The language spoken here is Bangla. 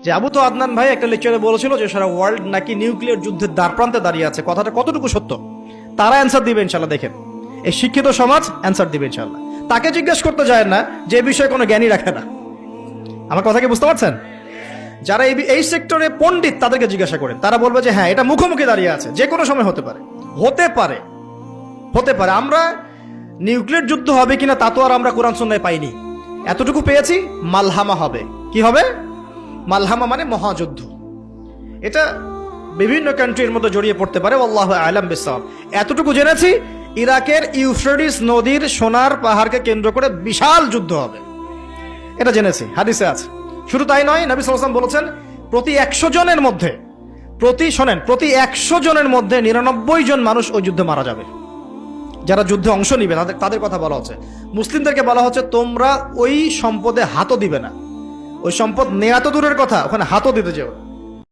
যে আবু তো আদনান ভাই একটা লেকচারে বলেছিল যে সারা ওয়ার্ল্ড নাকি নিউক্লিয়ার যুদ্ধের দ্বারপ্রান্তে দাঁড়িয়ে আছে। কথাটা কতটুকু সত্য তারা অ্যান্সার দিবে ইনশাল্লাহ। দেখেন, এই শিক্ষিত সমাজ অ্যান্সার দিবে ইনশাল্লাহ। তাকে জিজ্ঞেস করতে যায় না যে বিষয়ে কোনো জ্ঞানী রাখে না। আমার কথা কি বুঝতে পারছেন? যারা এই সেক্টরে পণ্ডিত তাদেরকে জিজ্ঞাসা করেন, তারা বলবে যে হ্যাঁ, এটা মুখোমুখি দাঁড়িয়ে আছে, যে কোনো সময় হতে পারে, হতে পারে, হতে পারে। আমরা নিউক্লিয়ার যুদ্ধ হবে কিনা তা তো আর আমরা কোরআন সুন্নাহয় পাইনি। এতটুকু পেয়েছি, মালহামা হবে। কি হবে? মালহামা মানে মহাযুদ্ধ। এটা বিভিন্ন কান্ট্রির মধ্যে জড়িয়ে পড়তে পারে, আল্লাহু আ'লাম বিসসাওয়াব। এতটুকু জেনেছি, ইরাকের ইউফ্রেটিস নদীর সোনার পাহাড়কে কেন্দ্র করে বিশাল যুদ্ধ হবে, এটা জেনেছি, হাদিসে আছে। শুধু তাই নয়, নবী সাল্লাল্লাহু আলাইহি ওয়াসাল্লাম বলেছেন প্রতি 100 জনের মধ্যে, প্রতি 100 জনের মধ্যে 99 জন মানুষ ওই যুদ্ধে মারা যাবে। যারা যুদ্ধে অংশ নিবে তাদের কথা বলা হচ্ছে। মুসলিমদেরকে বলা হচ্ছে তোমরা ওই সম্পদে হাতও দিবে না। ওই সম্পদ নেয়া তো দূরের কথা, ওখানে হাতও দিতে যেও না।